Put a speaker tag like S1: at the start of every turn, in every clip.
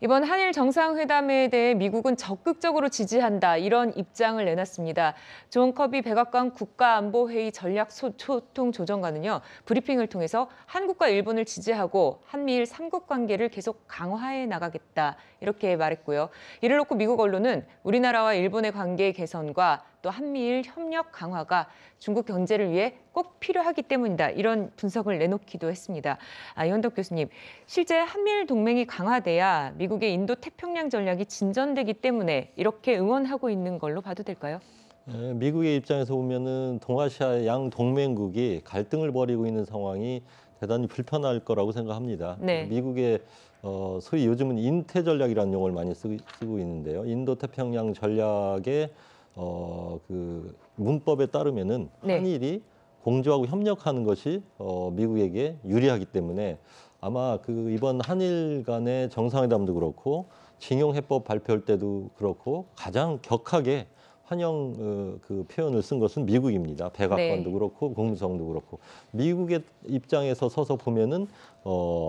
S1: 이번 한일 정상회담에 대해 미국은 적극적으로 지지한다, 이런 입장을 내놨습니다. 존 커비 백악관 국가안보회의 전략소통조정관은요, 브리핑을 통해서 한국과 일본을 지지하고 한미일 3국 관계를 계속 강화해 나가겠다, 이렇게 말했고요. 이를 놓고 미국 언론은 우리나라와 일본의 관계 개선과 또 한미일 협력 강화가 중국 경제를 위해 꼭 필요하기 때문이다, 이런 분석을 내놓기도 했습니다. 이현덕 교수님, 실제 한미일 동맹이 강화돼야 미국의 인도 태평양 전략이 진전되기 때문에 이렇게 응원하고 있는 걸로 봐도 될까요?
S2: 미국의 입장에서 보면은 동아시아 양 동맹국이 갈등을 벌이고 있는 상황이 대단히 불편할 거라고 생각합니다.
S1: 네.
S2: 미국의 소위 요즘은 인태 전략이라는 용어를 많이 쓰고 있는데요. 인도 태평양 전략의 그 문법에 따르면은
S1: 네.
S2: 한일이 공조하고 협력하는 것이 미국에게 유리하기 때문에 아마 그 이번 한일 간의 정상회담도 그렇고 징용해법 발표할 때도 그렇고 가장 격하게 환영 그 표현을 쓴 것은 미국입니다. 백악관도
S1: 네.
S2: 그렇고 국무성도 그렇고 미국의 입장에서 서서 보면은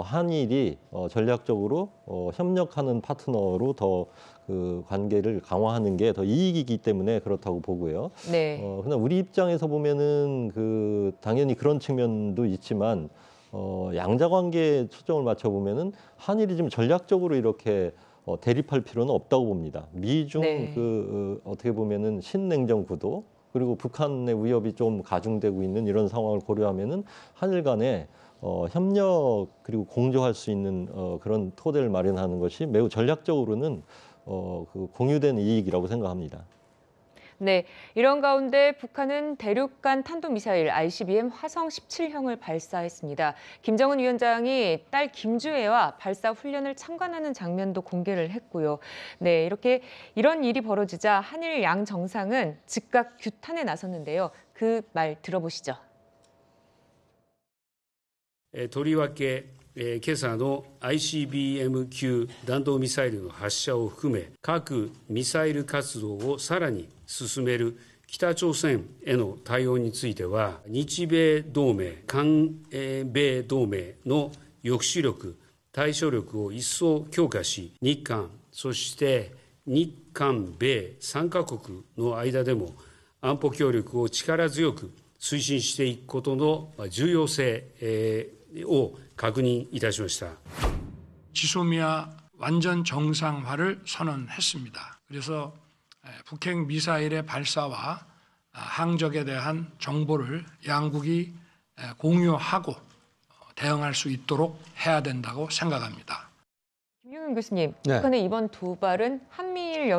S2: 한일이 전략적으로 협력하는 파트너로 더 그 관계를 강화하는 게 더 이익이기 때문에 그렇다고 보고요.
S1: 네.
S2: 그러나 우리 입장에서 보면은 그 당연히 그런 측면도 있지만 양자 관계에 초점을 맞춰 보면은 한일이 좀 전략적으로 이렇게 대립할 필요는 없다고 봅니다. 미중
S1: 네.
S2: 어떻게 보면은 신냉전 구도 그리고 북한의 위협이 좀 가중되고 있는 이런 상황을 고려하면은 한일 간에 협력 그리고 공조할 수 있는 그런 토대를 마련하는 것이 매우 전략적으로는 그 공유된 이익이라고 생각합니다.
S1: 네, 이런 가운데 북한은 대륙간 탄도미사일 ICBM 화성 17형을 발사했습니다. 김정은 위원장이 딸 김주애와 발사 훈련을 참관하는 장면도 공개를 했고요. 네, 이런 일이 벌어지자 한일 양 정상은 즉각 규탄에 나섰는데요. 그 말 들어보시죠.
S3: とりわけ今朝の ICBM 級弾道ミサイルの発射を含め、核・ミサイル活動をさらに進める北朝鮮への対応については、日米同盟、韓米同盟の抑止力、対処力を一層強化し、日韓、そして日韓米3カ国の間でも安保協力を力強く推進していくことの重要性を確認いたしました.
S4: 지소미아 완전 정상화를 선언했습니다. 그래서 북핵 미사일의 발사와 항적에 대한 정보를 양국이 공유하고 대응할 수 있도록 해야 된다고 생각합니다.
S1: 김용현 교수님,
S2: 네.
S1: 북한의 이번 도발은 한미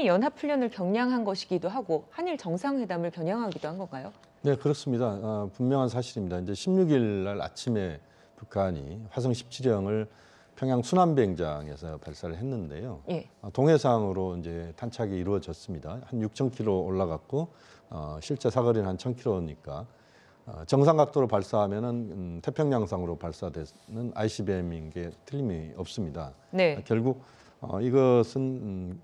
S1: 연합훈련을 겨냥한 것이기도 하고 한일 정상회담을 겨냥하기도 한 건가요?
S5: 네, 그렇습니다. 분명한 사실입니다. 이제 16일 날 아침에 북한이 화성 17형을 평양 순환비행장에서 발사를 했는데요.
S1: 예.
S5: 동해상으로 이제 탄착이 이루어졌습니다. 한 6,000km 올라갔고 실제 사거리는 한 1,000km니까 정상 각도로 발사하면은 태평양상으로 발사되는 ICBM인 게 틀림이 없습니다.
S1: 네.
S5: 결국 이것은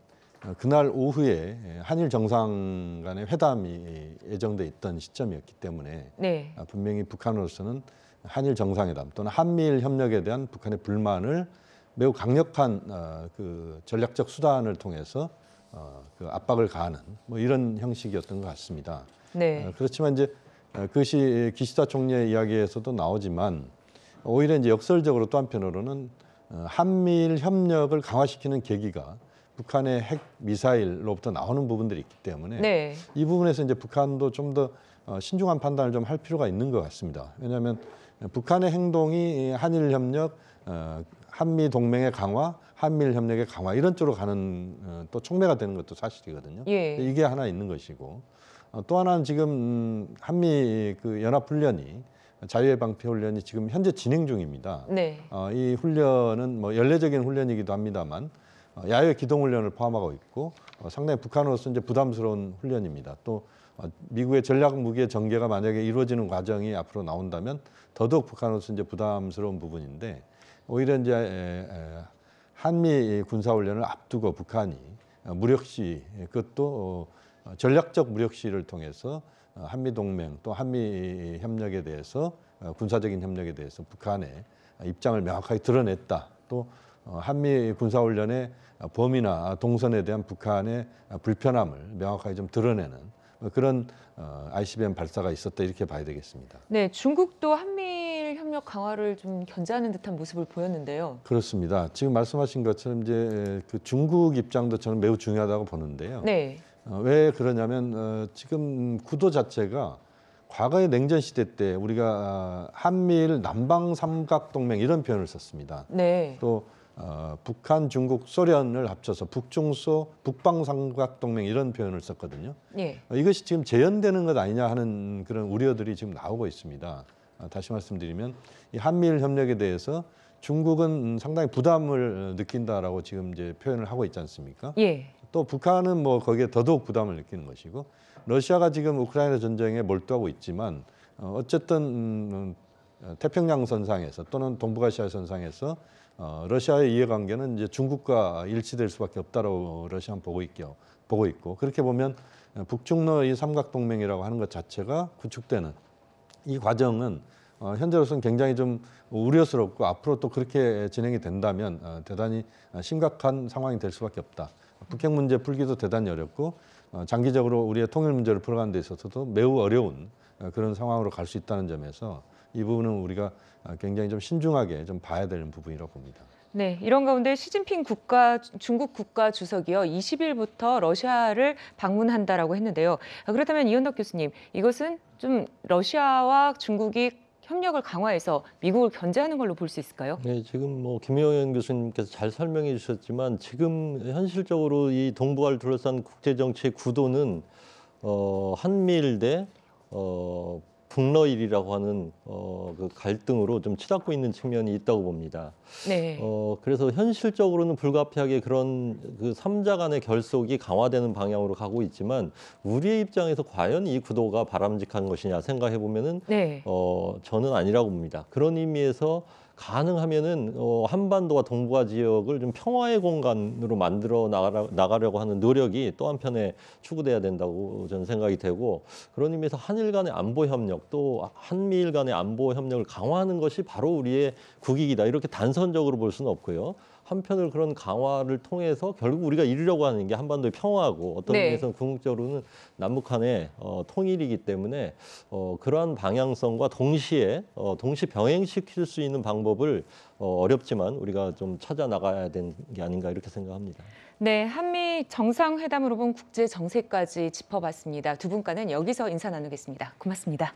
S5: 그날 오후에 한일 정상 간의 회담이 예정돼 있던 시점이었기 때문에
S1: 네.
S5: 분명히 북한으로서는 한일 정상회담 또는 한미일 협력에 대한 북한의 불만을 매우 강력한 그 전략적 수단을 통해서 그 압박을 가하는 뭐 이런 형식이었던 것 같습니다.
S1: 네.
S5: 그렇지만 이제 그것이 기시다 총리의 이야기에서도 나오지만 오히려 이제 역설적으로 또 한편으로는 한미일 협력을 강화시키는 계기가 북한의 핵 미사일로부터 나오는 부분들이 있기 때문에
S1: 네.
S5: 이 부분에서 이제 북한도 좀 더 신중한 판단을 좀 할 필요가 있는 것 같습니다. 왜냐하면 북한의 행동이 한일 협력, 한미 동맹의 강화, 한미일 협력의 강화 이런 쪽으로 가는 또 촉매가 되는 것도 사실이거든요.
S1: 예.
S5: 이게 하나 있는 것이고 또 하나는 지금 한미 그 연합훈련이 자유의 방패 훈련이 지금 현재 진행 중입니다.
S1: 네.
S5: 이 훈련은 뭐 연례적인 훈련이기도 합니다만 야외 기동 훈련을 포함하고 있고 상당히 북한으로서 이제 부담스러운 훈련입니다. 또 미국의 전략 무기의 전개가 만약에 이루어지는 과정이 앞으로 나온다면 더더욱 북한으로서 이제 부담스러운 부분인데 오히려 이제 한미 군사 훈련을 앞두고 북한이 무력 시 그것도 전략적 무력 시를 통해서 한미 동맹 또 한미 협력에 대해서 군사적인 협력에 대해서 북한의 입장을 명확하게 드러냈다. 또 한미 군사훈련의 범위나 동선에 대한 북한의 불편함을 명확하게 좀 드러내는 그런 ICBM 발사가 있었다 이렇게 봐야 되겠습니다.
S1: 네, 중국도 한미일 협력 강화를 좀 견제하는 듯한 모습을 보였는데요.
S5: 그렇습니다. 지금 말씀하신 것처럼 이제 그 중국 입장도 저는 매우 중요하다고 보는데요.
S1: 네.
S5: 왜 그러냐면 지금 구도 자체가 과거의 냉전 시대 때 우리가 한미일 남방 삼각동맹 이런 표현을 썼습니다.
S1: 네.
S5: 또 북한, 중국, 소련을 합쳐서 북중소 북방삼각동맹 이런 표현을 썼거든요.
S1: 예.
S5: 이것이 지금 재현되는 것 아니냐 하는 그런 우려들이 지금 나오고 있습니다. 다시 말씀드리면 이 한미일 협력에 대해서 중국은 상당히 부담을 느낀다라고 지금 이제 표현을 하고 있지 않습니까?
S1: 예.
S5: 또 북한은 뭐 거기에 더더욱 부담을 느끼는 것이고 러시아가 지금 우크라이나 전쟁에 몰두하고 있지만 어쨌든 태평양 선상에서 또는 동북아시아 선상에서 러시아의 이해관계는 이제 중국과 일치될 수밖에 없다고 러시아는 보고 있고 그렇게 보면 북중러 이 삼각동맹이라고 하는 것 자체가 구축되는 이 과정은 현재로서는 굉장히 좀 우려스럽고 앞으로 또 그렇게 진행이 된다면 대단히 심각한 상황이 될 수밖에 없다. 북핵 문제 풀기도 대단히 어렵고 장기적으로 우리의 통일 문제를 풀어가는 데 있어서도 매우 어려운 그런 상황으로 갈 수 있다는 점에서 이 부분은 우리가 굉장히 좀 신중하게 좀 봐야 되는 부분이라고 봅니다.
S1: 네, 이런 가운데 시진핑 중국 국가 주석이요 20일부터 러시아를 방문한다라고 했는데요. 그렇다면 이현덕 교수님, 이것은 좀 러시아와 중국이 협력을 강화해서 미국을 견제하는 걸로 볼 수 있을까요?
S2: 네, 지금 뭐 김영현 교수님께서 잘 설명해 주셨지만 지금 현실적으로 이 동북아를 둘러싼 국제 정치의 구도는 한미일 대 북러일이라고 하는 그 갈등으로 좀 치닫고 있는 측면이 있다고 봅니다.
S1: 네.
S2: 그래서 현실적으로는 불가피하게 그런 그 삼자 간의 결속이 강화되는 방향으로 가고 있지만 우리의 입장에서 과연 이 구도가 바람직한 것이냐 생각해 보면은
S1: 네.
S2: 저는 아니라고 봅니다. 그런 의미에서 가능하면은 한반도와 동북아 지역을 좀 평화의 공간으로 만들어 나가려고 하는 노력이 또 한편에 추구돼야 된다고 저는 생각이 되고 그런 의미에서 한일 간의 안보 협력 또 한미일 간의 안보 협력을 강화하는 것이 바로 우리의 국익이다 이렇게 단선적으로 볼 수는 없고요. 한편으로 그런 강화를 통해서 결국 우리가 이루려고 하는 게 한반도의 평화고 어떤
S1: 네.
S2: 의미에서는 궁극적으로는 남북한의 통일이기 때문에 그러한 방향성과 동시에 동시 병행시킬 수 있는 방법을 어렵지만 우리가 좀 찾아 나가야 되는 게 아닌가 이렇게 생각합니다.
S1: 네, 한미 정상회담으로 본 국제 정세까지 짚어봤습니다. 두 분과는 여기서 인사 나누겠습니다. 고맙습니다.